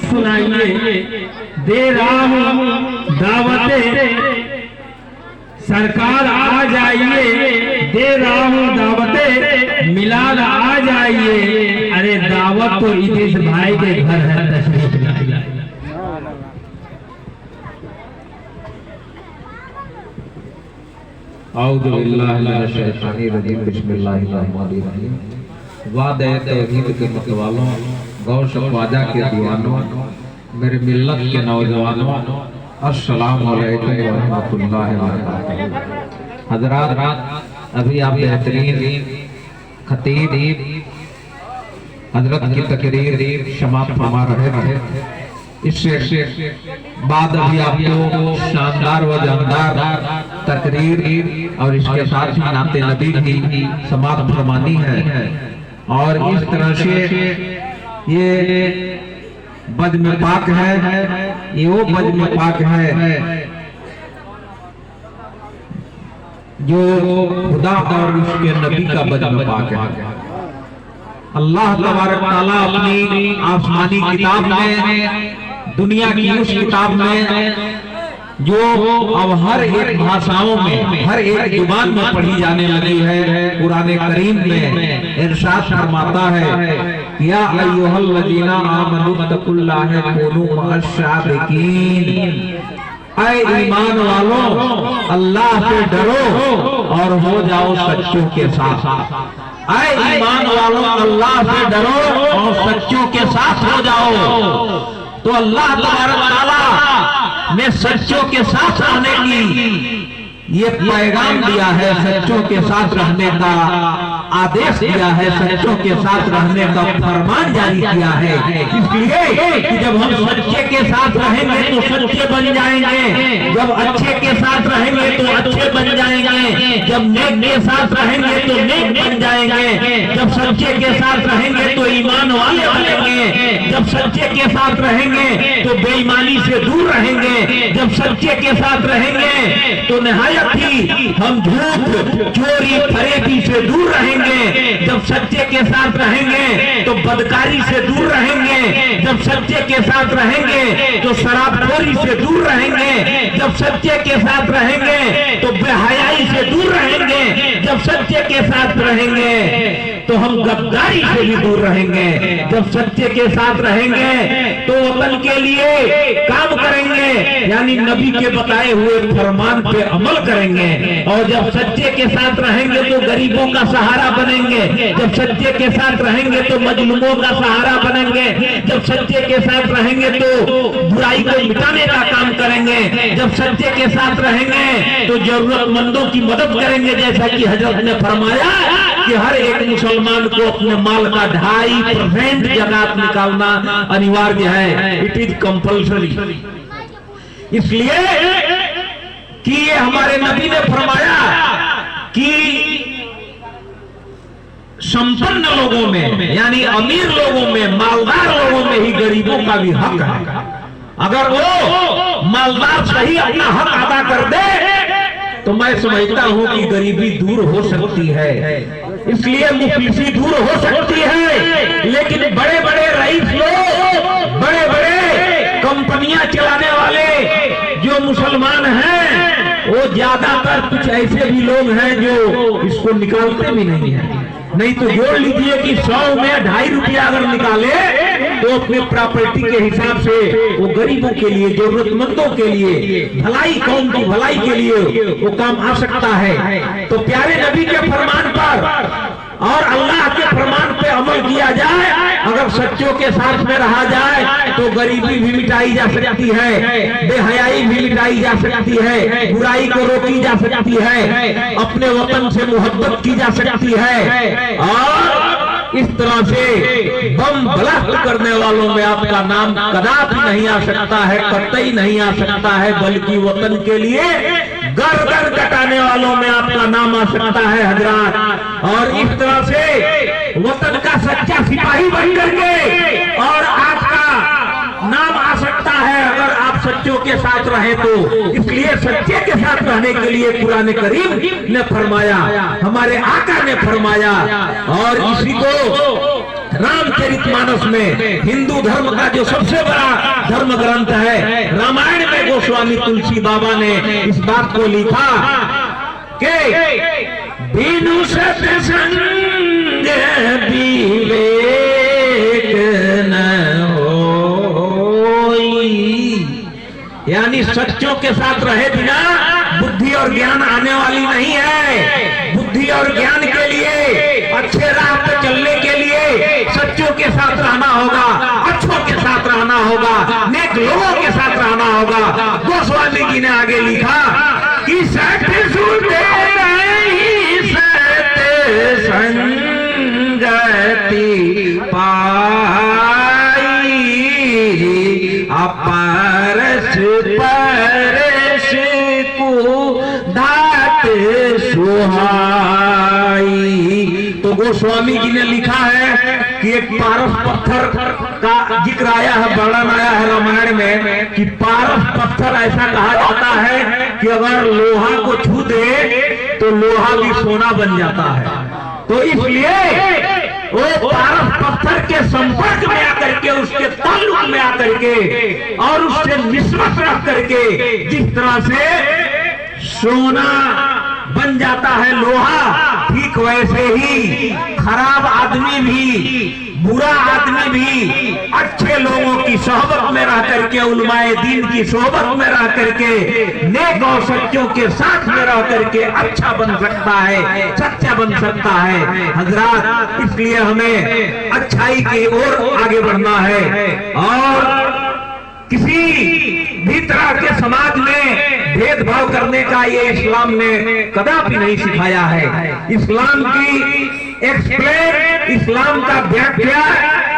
सुनाइए, दे रहा हूँ दावतें, सरकार आ जाइए, दे रहा हूँ दावतें, मिलाद आ जाइए। अरे दावत तो इस भाई के घर है, तशरीफ लाइए। औज़ु बिल्लाहि मिनश शैतानिर रजीम, बिस्मिल्लाहिर रहमानिर रहीम। वादे तौहीद के मतवालों, गौश ख्वाजा के दीवानों, मेरे मिल्लत के नौजवानों, अस्सलामु अलैकुम व रहमतुल्लाहि व बरकातहू। हज़रात, अभी आप बेहतरीन खतीब हजरत की तकरीर समाप्त फरमा रहे थे। इससे बाद अभी आपको शानदार व जानदार तकरीर और इसके साथ ही नाते नबी की समाप्त फरमानी है। और इस तरह से ये बज़्म पाक है, ये वो बज़्म पाक है जो खुदा और उसके नबी का बज़्म पाक है। अल्लाह तबारक तआला अपनी आसमानी किताब में, दुनिया की उस किताब में जो अब हर एक भाषाओं में, हर एक जुबान में पढ़ी जाने लगी है, कुरान करीम में इरशाद फरमाता है, या अय्युहल्लज़ीना आमनू तकुल्लाह कुनू मअश-शादिकीन। ऐ ईमान वालों, अल्लाह से डरो और हो जाओ सच्चों के साथ। ऐ ईमान वालों, अल्लाह से डरो और सच्चों के साथ हो जाओ। तो अल्लाह तबारक तआला ने सच्चों के साथ रहने की ये पैगाम दिया है, सच्चों के साथ रहने का आदेश दिया है, सच्चों के साथ रहने का फरमान जारी किया है। इसलिए कि जब हम सच्चे के साथ रहेंगे तो सच्चे बन जाएंगे, जब अच्छे के साथ रहेंगे तो अच्छे बन जाएंगे, जब नेक के साथ रहेंगे तो नेक बन जाएंगे, जब सच्चे के साथ रहेंगे तो ईमान वाले बनेंगे, जब सच्चे के साथ रहेंगे तो बेईमानी से दूर रहेंगे, जब सच्चे के साथ रहेंगे तो निहायत ही हम झूठ, चोरी, फरेबी से दूर रहेंगे, जब सच्चे के साथ रहेंगे तो बदकारी से दूर रहेंगे, जब सच्चे के साथ रहेंगे तो शराबखोरी से दूर रहेंगे, जब सच्चे के साथ रहेंगे तो बेहयाई से दूर रहेंगे, जब सच्चे के साथ रहेंगे तो हम गद्दारी से भी दूर रहेंगे, जब सच्चे के साथ रहेंगे तो वतन के लिए काम करेंगे, यानी नबी के बताए हुए फरमान पे अमल करेंगे, और जब सच्चे के साथ रहेंगे तो गरीबों का सहारा बनेंगे, जब सच्चे के साथ रहेंगे तो मजलूमों का सहारा बनेंगे, जब सच्चे के साथ रहेंगे तो बुराई को मिटाने का काम करेंगे, जब सच्चे के साथ रहेंगे तो जरूरतमंदों की मदद करेंगे। जैसा कि हजरत ने फरमाया कि हर एक मुसलमान को अपने माल का 2.5% ज़कात निकालना अनिवार्य है, इट इज कंपल्सरी। इसलिए कि ये हमारे नबी ने फरमाया कि संपन्न लोगों में, यानी अमीर लोगों में, मालदार लोगों में ही गरीबों का भी हक है। अगर वो मालदार सही अपना हक अदा कर दे तो मैं समझता हूं कि गरीबी दूर हो सकती है, इसलिए मुफलिसी दूर हो सकती है। लेकिन बड़े बड़े रईस लोग, बड़े बड़े कंपनियां चलाने वाले जो मुसलमान हैं, वो ज्यादातर कुछ ऐसे भी लोग हैं जो इसको निकालते भी नहीं है। नहीं तो जोड़ लीजिए कि 100 में 2.5 रुपया अगर निकाले तो अपने प्रॉपर्टी के हिसाब से वो गरीबों के लिए, जरूरतमंदों के लिए, भलाई, कौम की भलाई के लिए वो काम आ सकता है। तो प्यारे नबी के फरमान पर और अल्लाह के फरमान पे अमल किया जाए, अगर सच्चों के साथ में रहा जाए तो गरीबी भी मिटाई जा सकती है, बेहयाई भी मिटाई जा सकती है, बुराई को रोकी जा सकती है, अपने वतन से मोहब्बत की जा सकती है। और इस तरह से बम ब्लास्ट करने वालों में आपका नाम कदापि नहीं आ सकता है, कतई नहीं आ सकता है, बल्कि वतन के लिए गर्दन कटाने वालों में आपका नाम आ सकता है हजरात। और इस तरह से वतन का सच्चा सिपाही बन करके और आपका नाम आ सकता है अगर आप सच्चों के साथ रहे तो। इसलिए सच्चे के साथ रहने के लिए कुरान करीम ने फरमाया, हमारे आका ने फरमाया, और इसी को रामचरितमानस में, हिंदू धर्म का जो सबसे बड़ा धर्म ग्रंथ है, रामायण में गोस्वामी तुलसी बाबा ने इस बात को लिखा कि बिनु सत्संग विवेक न होई, यानी सच्चों के साथ रहे बिना बुद्धि और ज्ञान आने वाली नहीं है। बुद्धि और ज्ञान के लिए, अच्छे राह पर चलने के लिए सच्चों के साथ रहना होगा, अच्छों के साथ रहना होगा, नेक लोगों के साथ रहना होगा। गोस्वामी जी ने आगे लिखा कि सत्संगति पाई अपरस परस को धात सुहाई। तो गोस्वामी जी ने लिखा है कि एक पारस पत्थर का जिक्र आया है, वर्णन आया है रामायण में कि पारस पत्थर ऐसा कहा जाता है कि अगर लोहा को छू दे तो लोहा भी सोना बन जाता है। तो इसलिए वो पारस पत्थर के संपर्क में आकर के, उसके ताल्लुक में आकर के और उससे निस्बत रख करके जिस तरह से सोना बन जाता है लोहा, ठीक वैसे ही खराब आदमी भी, बुरा आदमी भी अच्छे लोगों की सोहबत में रह करके, उलमाए दीन की सोहबत में रह करके, नेक और सच्चों के साथ में रह करके अच्छा बन सकता है, सच्चा बन सकता है। हजरात, इसलिए हमें अच्छाई की ओर आगे बढ़ना है और किसी भी तरह के समाज में भेदभाव करने का ये इस्लाम ने कदापि नहीं सिखाया है। इस्लाम की एक्सप्लेन, इस्लाम का व्याख्या,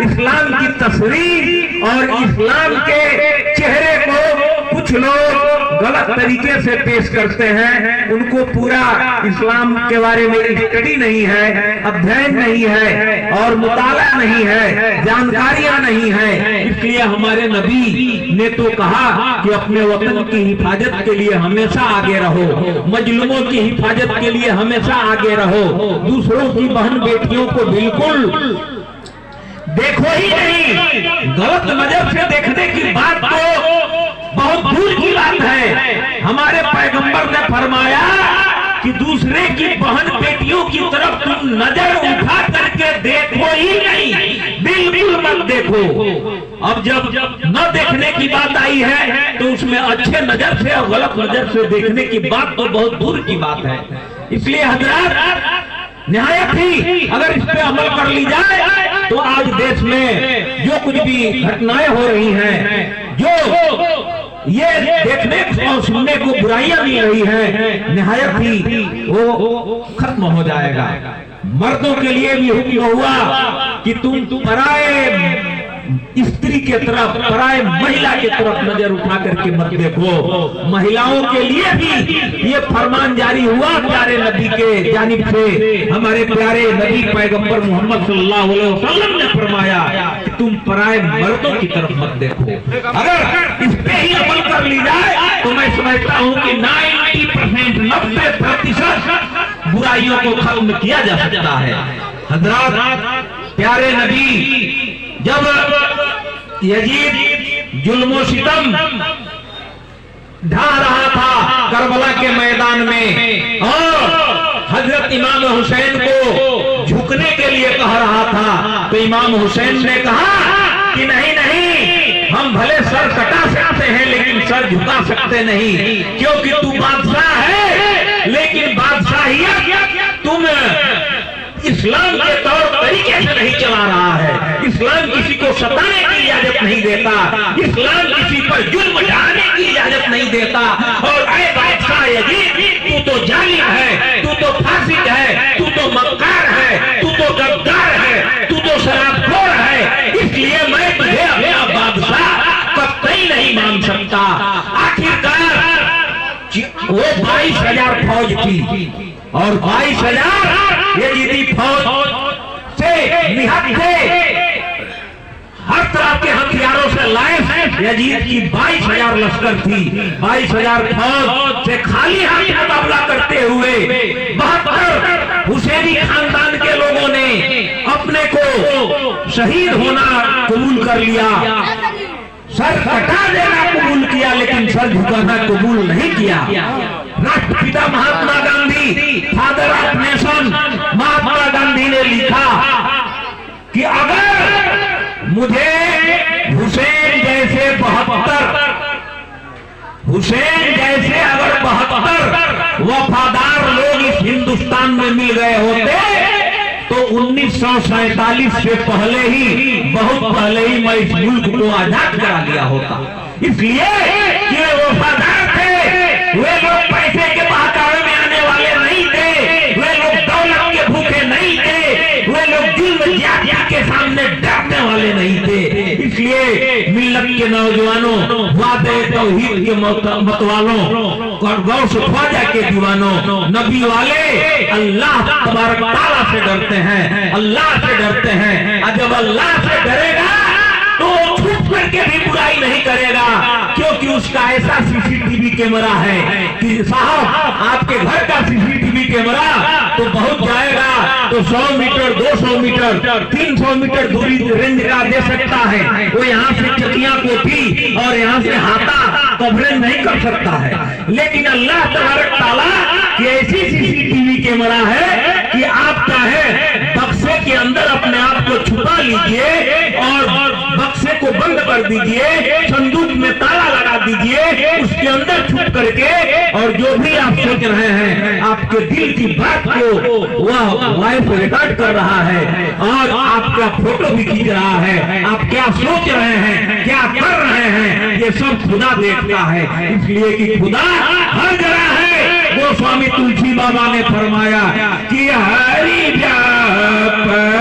इस्लाम की तस्वीर और इस्लाम के चेहरे को कुछ लोग गलत तरीके से पेश करते हैं। उनको पूरा इस्लाम के बारे में स्टडी नहीं है, अध्ययन नहीं है और मुताला नहीं है, जानकारियां नहीं है। इसलिए हमारे नबी ने तो कहा कि अपने वतन की हिफाजत के लिए हमेशा आगे रहो, मजलूमों की हिफाजत के लिए हमेशा आगे रहो, दूसरों की बहन बेटियों को बिल्कुल देखो ही नहीं। गलत नजर से देखने की बात तो बहुत दूर की बात है। हमारे पैगंबर ने फरमाया कि दूसरे की बहन बेटियों की तरफ तुम नजर उठा करके देखो ही नहीं, बिल्कुल मत देखो। अब जब न देखने की बात आई है तो उसमें अच्छे नजर से और गलत नजर से देखने की बात तो बहुत दूर की बात है। इसलिए हजरात, निहायत ही अगर इस पे अमल कर ली जाए तो आज देश में जो कुछ भी घटनाएं हो रही हैं, जो ये देखने और सुनने को बुराइयां मिल रही हैं, निहायत ही वो खत्म हो जाएगा। मर्दों के लिए भी हुक्म हुआ कि तुम पराए स्त्री के तरफ, पराए महिला की तरफ नजर उठा करके मत देखो। महिलाओं के लिए भी ये फरमान जारी हुआ प्यारे नबी के जानिब से। हमारे प्यारे नबी पैगंबर मोहम्मद सल्लल्लाहु अलैहि वसल्लम ने फरमाया कि तुम पराए मर्दों की तरफ मत देखो। अगर इस पे ही अमल कर ली जाए तो मैं समझता हूँ कि 90%, 90% बुराइयों को खत्म किया जा सकता है। हजरात, प्यारे नबी जब यजीद जुल्म सितम ढा रहा था करबला के मैदान में और हजरत इमाम हुसैन को झुकने के लिए कह रहा था, तो इमाम हुसैन ने कहा कि नहीं नहीं, हम भले सर कटा सकते हैं लेकिन सर झुका सकते नहीं, क्योंकि तू बादशाह है, लेकिन बादशाहियत तुम इस्लाम के तौर तरीके से नहीं चला रहा है। इस्लाम किसी को सताने की इजाजत नहीं देता, इस्लाम किसी पर जुल्म ढाने की इजाजत नहीं देता। और ऐ बादशाह यजीद, तू तो जालिम है, तू तो फासिक है, तू तो मक्कार है, तू तो गद्दार है, तू तो शराबखोर है, इसलिए मैं तुझे अपना बादशाह कतई नहीं मान सकता। आखिरकार वो 22,000 फौज थी और 22,000 यजीदी फौज से निहत्थे हर तरह के हथियारों से लैस यजीद की 22,000 लश्कर थी। 22,000 फौज से खाली हाथ मुकाबला करते हुए 72 हुसैनी खानदान के लोगों ने अपने अपने को शहीद होना कबूल कर लिया, सर कटा देना कबूल किया, लेकिन सर झुकाना कबूल नहीं किया। राष्ट्रपिता Mahatma Gandhi, father of nation Mahatma Gandhi ने लिखा कि अगर मुझे हुसैन जैसे 72 वफादार लोग इस हिंदुस्तान में मिल गए होते तो 1947 से पहले ही, बहुत पहले ही मैं इस मुल्क को आजाद करा लिया होता। इसलिए कि वे वफादार थे, वे लोग पैसे के बहकावे में आने वाले नहीं थे, वे लोग दौलत के भूखे नहीं थे, वे लोग जुल्म ज्यादती के सामने डरने वाले नहीं थे। इसलिए मिल्लत के नौजवानों, वादे तौहीद के मतवालों, गौस ख्वाजा के दीवानों, नबी वाले अल्लाह तबारक तआला से डरते हैं, अल्लाह से डरते हैं। और जब अल्लाह से डरेगा तो छुप करके भी बुराई नहीं करेगा, क्योंकि उसका ऐसा सीसीटीवी कैमरा है कि साहब आपके घर का सीसीटीवी कैमरा तो बहुत जाएगा तो 100 मीटर, 200 मीटर, 300 मीटर दूरी रेंज का दे सकता है। वो यहाँ से चकिया कोठी और यहाँ से हाथा कवरेज नहीं कर सकता है, लेकिन अल्लाह तबारक तआला की ऐसी सीसीटीवी कैमरा है कि आप चाहे बक्से के अंदर अपने आप को छुपा लीजिए और बक्से को बंद कर दीजिए, संदूक में ताला लगा दीजिए, उसके अंदर छुप करके, और जो भी आप सोच रहे हैं आपके दिल की बात को वह लाइव रिकॉर्ड कर रहा है और आपका फोटो भी खींच रहा है। आप क्या सोच रहे हैं, क्या कर रहे हैं, ये सब खुदा देखता है। इसलिए कि खुदा हर जगह है। वो स्वामी तुलसी बाबा ने फरमाया कि हरि व्यापक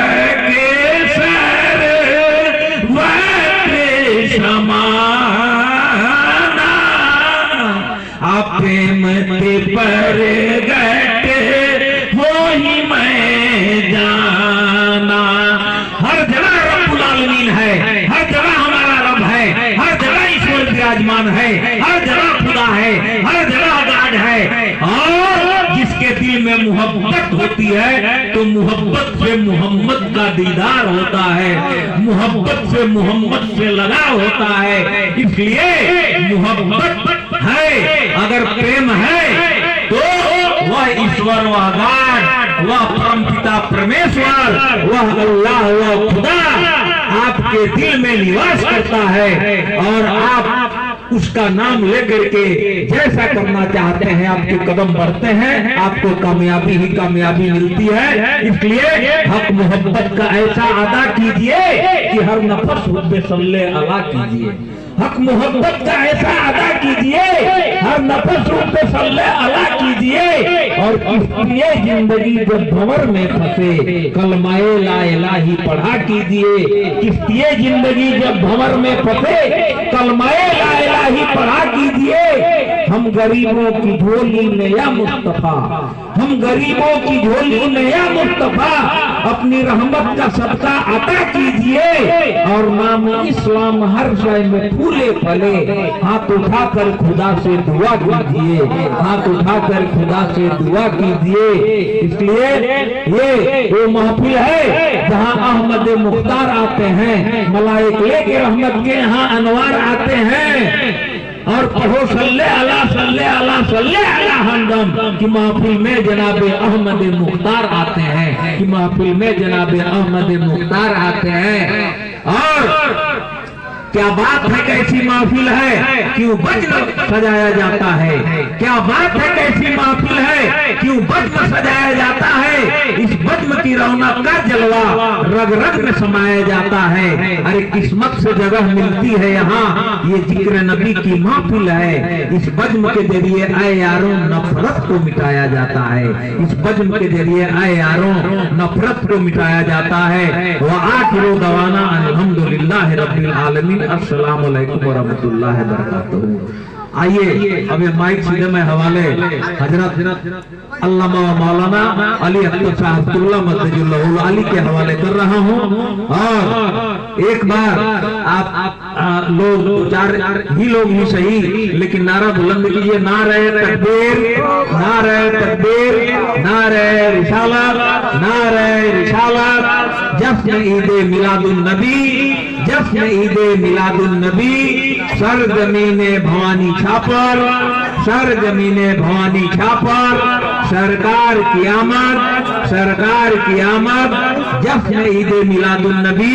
सर समाना, आप प्रेम पर गटे वो ही मैं जाना। हर जगह रब्बुल आलमीन है, हर जगह हमारा रब है, हर जगह ईश्वर विराजमान है, हर जगह खुदा है, हर जगह गाड है। और जिसके दिल में मोहब्बत होती है तो मोहब्बत से मोहम्मद का दीदार होता है, मोहब्बत से मोहम्मद से लगाव होता है। इसलिए मोहब्बत है, अगर प्रेम है तो वह ईश्वर, वह गाड, वह परमपिता परमेश्वर, वह अल्लाह, वह खुदा आपके दिल में निवास करता है और आप उसका नाम लेकर के जैसा करना चाहते हैं आपके कदम बढ़ते हैं, आपको कामयाबी ही कामयाबी मिलती है। इसलिए हक मोहब्बत का ऐसा अदा कीजिए कि हर नफस हुब्बे सल्ले अला कीजिए। हक मोहब्बत का ऐसा अदा कीजिए, हर नफस हुब्बे सल्ले अला कीजिए। और किस्तिए जिंदगी जब भंवर में फंसे कलमाए ला इलाही पढ़ा कीजिए। किस्तिए जिंदगी जब भंवर में फंसे कलमाए ला इलाही पढ़ा कीजिए। हम गरीबों की झोली में या मुस्तफा, हम गरीबों की झोली में या मुस्तफा अपनी रहमत का सदका अता कीजिए। और नाम इस्लाम हर शय में फूले फले, हाथ उठाकर खुदा से दुआ कीजिए, हाथ उठाकर खुदा से दुआ कीजिए। इसलिए ये वो महफिल है जहाँ अहमद मुख्तार आते हैं, मलाइक लेके रहमत के यहाँ अनवार आते हैं। और पढ़ो सल्ले अला सल्ले अला सल्ले अला हमदम की महफिल में जनाबे अहमद मुख्तार आते हैं, कि महफिल में जनाबे अहमद मुख्तार आते हैं। और क्या बात है, कैसी महफिल है, क्यों बज्म सजाया जाता है। क्या बात है, कैसी महफिल है, क्यों बज्म सजाया जाता है। इस बज्म की रौनक का जलवा रग रग में समाया जाता है। अरे किस्मत से जगह मिलती है यहाँ, ये जिक्र नबी की महफिल है। इस बज्म के जरिए आए यारों नफरत को मिटाया जाता है, इस बज्म के जरिए आए यारों नफरत को मिटाया जाता है। व आखिरु दवाना अल्हम्दुलिल्लाहि रब्बिल आलमीन। अस्सलामु अलैकुम व रहमतुल्लाहि व बरकातुहू। आइए अब ये माइक सीधे में हवाले हजरत अल्लामा मौलाना अली अख्तर साहब मस्जिदुल अली के हवाले कर रहा हूँ। और एक बार आप लोग चार ही लोग ही सही, लेकिन नारा बुलंद कीजिए, नारे तकबीर, नारे तकबीर, नारे रिसालत, नारे रिसालत। जश्न ईदे मिलादुन नबी, जश्न ईदे मिलादुन नबी, सरजमीने भवानी छापर, सरजमीने भवानी छापर, सरकार की आमद, सरकार की आमद। जश्न ईदे मिलादुन नबी,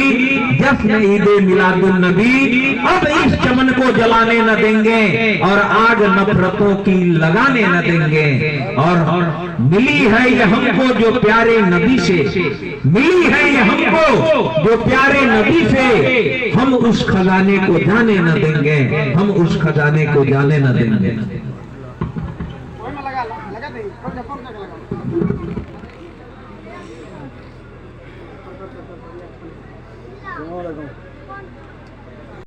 जश्न ईदे मिलादुन नबी। अब इस चमन को जलाने न देंगे और आग नफरतों की लगाने न देंगे। और मिली है ये हमको जो प्यारे नबी से, मिली है ये हमको जो प्यारे नबी से, हम उस खजाने को जाने न देंगे, हम उस खजाने को जाने न देंगे। लगा